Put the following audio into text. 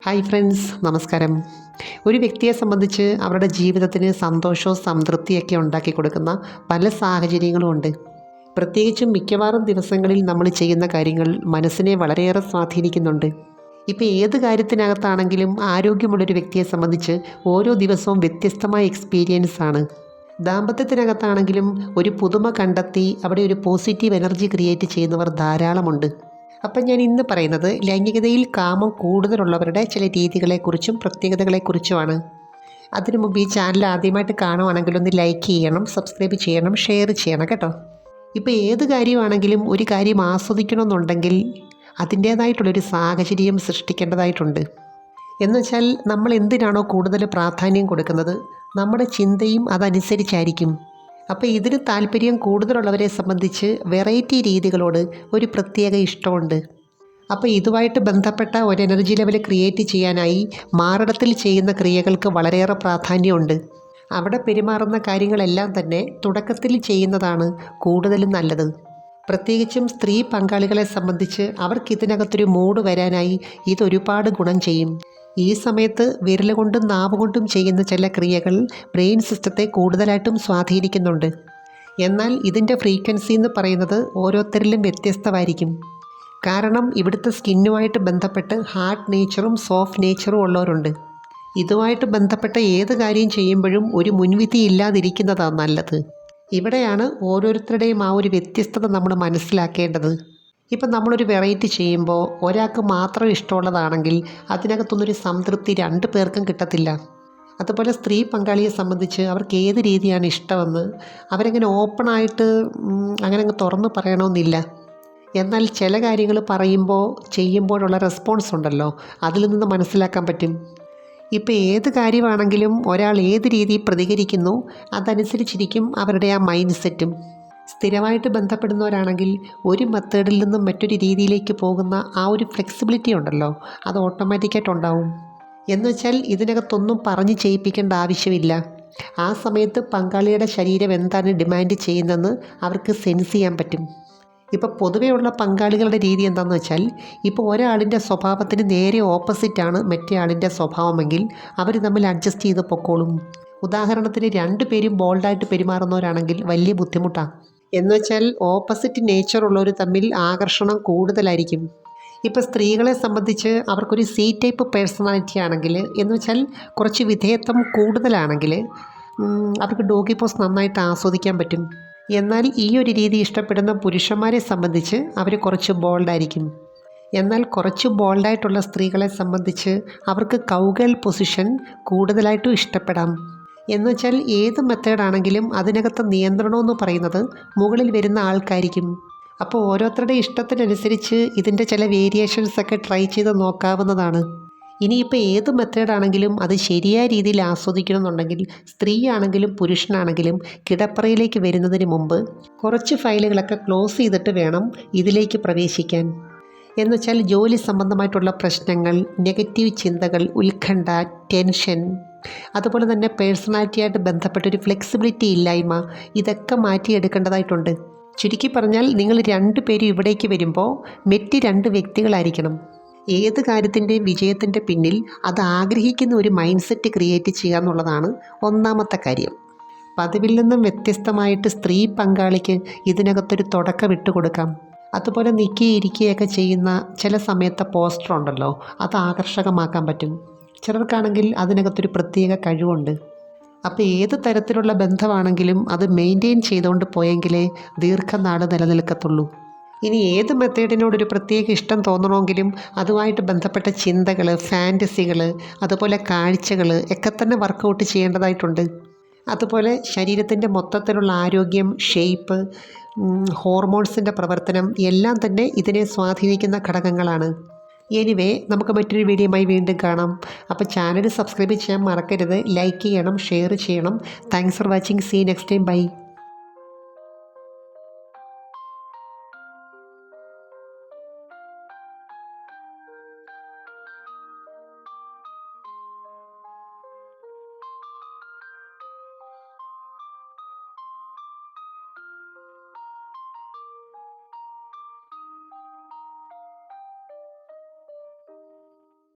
Hi friends, നമസ്കാരം. ഒരു വ്യക്തിയെ സംബന്ധിച്ച് അവരുടെ ജീവിതത്തിന് സന്തോഷവും സംതൃപ്തിയൊക്കെ ഉണ്ടാക്കി കൊടുക്കുന്ന പല സാഹചര്യങ്ങളും ഉണ്ട്. പ്രത്യേകിച്ചും മിക്കവാറും ദിവസങ്ങളിൽ നമ്മൾ ചെയ്യുന്ന കാര്യങ്ങൾ മനസ്സിനെ വളരെയേറെ സ്വാധീനിക്കുന്നുണ്ട്. ഇപ്പോൾ ഏത് കാര്യത്തിനകത്താണെങ്കിലും ആരോഗ്യമുള്ളൊരു വ്യക്തിയെ സംബന്ധിച്ച് ഓരോ ദിവസവും വ്യത്യസ്തമായ എക്സ്പീരിയൻസ് ആണ്. ദാമ്പത്യത്തിനകത്താണെങ്കിലും ഒരു പുതുമ കണ്ടെത്തി അവിടെ ഒരു പോസിറ്റീവ് എനർജി ക്രിയേറ്റ് ചെയ്യുന്നവർ ധാരാളമുണ്ട്. അപ്പം ഞാൻ ഇന്ന് പറയുന്നത് ലൈംഗികതയിൽ കാമം കൂടുതലുള്ളവരുടെ ചില രീതികളെക്കുറിച്ചും പ്രത്യേകതകളെക്കുറിച്ചുമാണ്. അതിനു മുമ്പ് ഈ ചാനൽ ആദ്യമായിട്ട് കാണുവാണെങ്കിൽ ഒന്ന് ലൈക്ക് ചെയ്യണം, സബ്സ്ക്രൈബ് ചെയ്യണം, ഷെയർ ചെയ്യണം കേട്ടോ. ഇപ്പോൾ ഏത് കാര്യമാണെങ്കിലും ഒരു കാര്യം ആസ്വദിക്കണമെന്നുണ്ടെങ്കിൽ അതിൻ്റേതായിട്ടുള്ളൊരു സാഹചര്യം സൃഷ്ടിക്കേണ്ടതായിട്ടുണ്ട്. എന്നുവെച്ചാൽ നമ്മൾ എന്തിനാണോ കൂടുതൽ പ്രാധാന്യം കൊടുക്കുന്നത് നമ്മുടെ ചിന്തയും അതനുസരിച്ചായിരിക്കും. അപ്പോൾ ഇതിന് താല്പര്യം കൂടുതലുള്ളവരെ സംബന്ധിച്ച് വെറൈറ്റി രീതികളോട് ഒരു പ്രത്യേക ഇഷ്ടമുണ്ട്. അപ്പോൾ ഇതുമായിട്ട് ബന്ധപ്പെട്ട ഒരു എനർജി ലെവൽ ക്രിയേറ്റ് ചെയ്യാനായി മാറിടത്തിൽ ചെയ്യുന്ന ക്രിയകൾക്ക് വളരെയേറെ പ്രാധാന്യമുണ്ട്. അവിടെ പെരുമാറുന്ന കാര്യങ്ങളെല്ലാം തന്നെ തുടക്കത്തിൽ ചെയ്യുന്നതാണ് കൂടുതലും നല്ലത്. പ്രത്യേകിച്ചും സ്ത്രീ പങ്കാളികളെ സംബന്ധിച്ച് അവർക്കിതിനകത്തൊരു മൂഡ് വരാനായി ഇതൊരുപാട് ഗുണം ചെയ്യും. ഈ സമയത്ത് വിരൽ കൊണ്ടും നാവ് കൊണ്ടും ചെയ്യുന്ന ചില ക്രിയകൾ ബ്രെയിൻ സിസ്റ്റത്തെ കൂടുതലായിട്ടും സ്വാധീനിക്കുന്നുണ്ട്. എന്നാൽ ഇതിൻ്റെ ഫ്രീക്വൻസി എന്ന് പറയുന്നത് ഓരോരുത്തരിലും വ്യത്യസ്തമായിരിക്കും. കാരണം ഇവിടുത്തെ സ്കിന്നുമായിട്ട് ബന്ധപ്പെട്ട് ഹാർഡ് നേച്ചറും സോഫ്റ്റ് നേച്ചറും ഉള്ളവരുണ്ട്. ഇതുമായിട്ട് ബന്ധപ്പെട്ട ഏത് കാര്യം ചെയ്യുമ്പോഴും ഒരു മുൻവിധി ഇല്ലാതിരിക്കുന്നതാണ് നല്ലത്. ഇവിടെയാണ് ഓരോരുത്തരുടെയും ആ ഒരു വ്യത്യസ്തത നമ്മൾ മനസ്സിലാക്കേണ്ടത്. ഇപ്പം നമ്മളൊരു വെറൈറ്റി ചെയ്യുമ്പോൾ ഒരാൾക്ക് മാത്രം ഇഷ്ടമുള്ളതാണെങ്കിൽ അതിനകത്തൊന്നൊരു സംതൃപ്തി രണ്ടു പേർക്കും കിട്ടത്തില്ല. അതുപോലെ സ്ത്രീ പങ്കാളിയെ സംബന്ധിച്ച് അവർക്ക് ഏത് രീതിയാണ് ഇഷ്ടമെന്ന് അവരങ്ങനെ ഓപ്പണായിട്ട് അങ്ങനെ അങ്ങ് തുറന്ന് പറയണമെന്നില്ല. എന്നാൽ ചില കാര്യങ്ങൾ പറയുമ്പോൾ ചെയ്യുമ്പോഴുള്ള റെസ്പോൺസ് ഉണ്ടല്ലോ, അതിൽ നിന്ന് മനസ്സിലാക്കാൻ പറ്റും. ഇപ്പോൾ ഏത് കാര്യമാണെങ്കിലും ഒരാൾ ഏത് രീതിയിൽ പ്രതികരിക്കുന്നു അതനുസരിച്ചിരിക്കും അവരുടെ ആ മൈൻഡ് സെറ്റും. സ്ഥിരമായിട്ട് ബന്ധപ്പെടുന്നവരാണെങ്കിൽ ഒരു മെത്തേഡിൽ നിന്നും മറ്റൊരു രീതിയിലേക്ക് പോകുന്ന ആ ഒരു ഫ്ലെക്സിബിലിറ്റി ഉണ്ടല്ലോ, അത് ഓട്ടോമാറ്റിക്കായിട്ടുണ്ടാവും. എന്നുവെച്ചാൽ ഇതിനകത്തൊന്നും പറഞ്ഞ് ചെയ്യിപ്പിക്കേണ്ട ആവശ്യമില്ല. ആ സമയത്ത് പങ്കാളിയുടെ ശരീരം എന്താണ് ഡിമാൻഡ് ചെയ്യുന്നതെന്ന് അവർക്ക് സെൻസ് ചെയ്യാൻ പറ്റും. ഇപ്പോൾ പൊതുവെയുള്ള പങ്കാളികളുടെ രീതി എന്താണെന്ന് വെച്ചാൽ, ഇപ്പോൾ ഒരാളിൻ്റെ സ്വഭാവത്തിന് നേരെ ഓപ്പോസിറ്റാണ് മറ്റേ ആളിൻ്റെ സ്വഭാവമെങ്കിൽ അവർ തമ്മിൽ അഡ്ജസ്റ്റ് ചെയ്ത് പൊക്കോളും. ഉദാഹരണത്തിന് രണ്ടുപേരും ബോൾഡായിട്ട് പെരുമാറുന്നവരാണെങ്കിൽ വലിയ ബുദ്ധിമുട്ടാണ്. എന്നുവെച്ചാൽ ഓപ്പോസിറ്റ് നേച്ചറുള്ളവർ തമ്മിൽ ആകർഷണം കൂടുതലായിരിക്കും. ഇപ്പോൾ സ്ത്രീകളെ സംബന്ധിച്ച് അവർക്കൊരു സി ടൈപ്പ് പേഴ്സണാലിറ്റി ആണെങ്കിൽ, എന്നുവെച്ചാൽ കുറച്ച് വിധേയത്വം കൂടുതലാണെങ്കിൽ അവർക്ക് ഡോഗി പോസ് നന്നായിട്ട് ആസ്വദിക്കാൻ പറ്റും. എന്നാൽ ഈ ഒരു രീതി ഇഷ്ടപ്പെടുന്ന പുരുഷന്മാരെ സംബന്ധിച്ച് അവർ കുറച്ച് ബോൾഡായിരിക്കും. എന്നാൽ കുറച്ച് ബോൾഡായിട്ടുള്ള സ്ത്രീകളെ സംബന്ധിച്ച് അവർക്ക് കൗഗേൾ പൊസിഷൻ കൂടുതലായിട്ടും ഇഷ്ടപ്പെടാം. എന്നുവെച്ചാൽ ഏത് മെത്തേഡാണെങ്കിലും അതിനകത്ത് നിയന്ത്രണമെന്ന് പറയുന്നത് മുകളിൽ വരുന്ന ആൾക്കായിരിക്കും. അപ്പോൾ ഓരോരുത്തരുടെ ഇഷ്ടത്തിനനുസരിച്ച് ഇതിൻ്റെ ചില വേരിയേഷൻസൊക്കെ ട്രൈ ചെയ്ത് നോക്കാവുന്നതാണ്. ഇനിയിപ്പോൾ ഏത് മെത്തേഡാണെങ്കിലും അത് ശരിയായ രീതിയിൽ ആസ്വദിക്കണമെന്നുണ്ടെങ്കിൽ സ്ത്രീയാണെങ്കിലും പുരുഷനാണെങ്കിലും കിടപ്പറയിലേക്ക് വരുന്നതിന് മുമ്പ് കുറച്ച് ഫയലുകളൊക്കെ ക്ലോസ് ചെയ്തിട്ട് വേണം ഇതിലേക്ക് പ്രവേശിക്കാൻ. എന്നുവെച്ചാൽ ജോലി സംബന്ധമായിട്ടുള്ള പ്രശ്നങ്ങൾ, നെഗറ്റീവ് ചിന്തകൾ, ഉത്കണ്ഠ, ടെൻഷൻ, അതുപോലെ തന്നെ പേഴ്സണാലിറ്റിയായിട്ട് ബന്ധപ്പെട്ടൊരു ഫ്ലെക്സിബിലിറ്റി ഇല്ലായ്മ, ഇതൊക്കെ മാറ്റിയെടുക്കേണ്ടതായിട്ടുണ്ട്. ചുരുക്കി പറഞ്ഞാൽ നിങ്ങൾ രണ്ടു പേരും ഇവിടേക്ക് വരുമ്പോൾ മെറ്റ് രണ്ട് വ്യക്തികളായിരിക്കണം. ഏത് കാര്യത്തിൻ്റെയും വിജയത്തിൻ്റെ പിന്നിൽ അത് ആഗ്രഹിക്കുന്ന ഒരു മൈൻഡ് സെറ്റ് ക്രിയേറ്റ് ചെയ്യുക എന്നുള്ളതാണ് ഒന്നാമത്തെ കാര്യം. പതിവിൽ നിന്നും വ്യത്യസ്തമായിട്ട് സ്ത്രീ പങ്കാളിക്ക് ഇതിനകത്തൊരു തുടക്കം ഇട്ടുകൊടുക്കാം. അതുപോലെ നിൽക്കുകയൊക്കെ ചെയ്യുന്ന ചില സമയത്തെ പോസ്റ്റർ ഉണ്ടല്ലോ, അത് ആകർഷകമാക്കാൻ പറ്റും. ചിലർക്കാണെങ്കിൽ അതിനകത്തൊരു പ്രത്യേക കഴിവുണ്ട്. അപ്പോൾ ഏത് തരത്തിലുള്ള ബന്ധമാണെങ്കിലും അത് മെയിൻറ്റെയിൻ ചെയ്തുകൊണ്ട് പോയെങ്കിലേ ദീർഘനാൾ നിലനിൽക്കത്തുള്ളൂ. ഇനി ഏത് മെത്തേഡിനോടൊരു പ്രത്യേക ഇഷ്ടം തോന്നണമെങ്കിലും അതുമായിട്ട് ബന്ധപ്പെട്ട ചിന്തകൾ, ഫാൻറ്റസികൾ, അതുപോലെ കാഴ്ചകൾ ഒക്കെ തന്നെ വർക്കൗട്ട് ചെയ്യേണ്ടതായിട്ടുണ്ട്. അതുപോലെ ശരീരത്തിൻ്റെ മൊത്തത്തിലുള്ള ആരോഗ്യം, ഷേപ്പ്, ഹോർമോൺസിൻ്റെ പ്രവർത്തനം എല്ലാം തന്നെ ഇതിനെ സ്വാധീനിക്കുന്ന ഘടകങ്ങളാണ്. എനിവേ, നമുക്ക് മറ്റൊരു വീഡിയോയുമായി വീണ്ടും കാണാം. അപ്പോൾ ചാനൽ സബ്സ്ക്രൈബ് ചെയ്യാൻ മറക്കരുത്, ലൈക്ക് ചെയ്യണം, ഷെയർ ചെയ്യണം. Thanks for watching. See next time. By.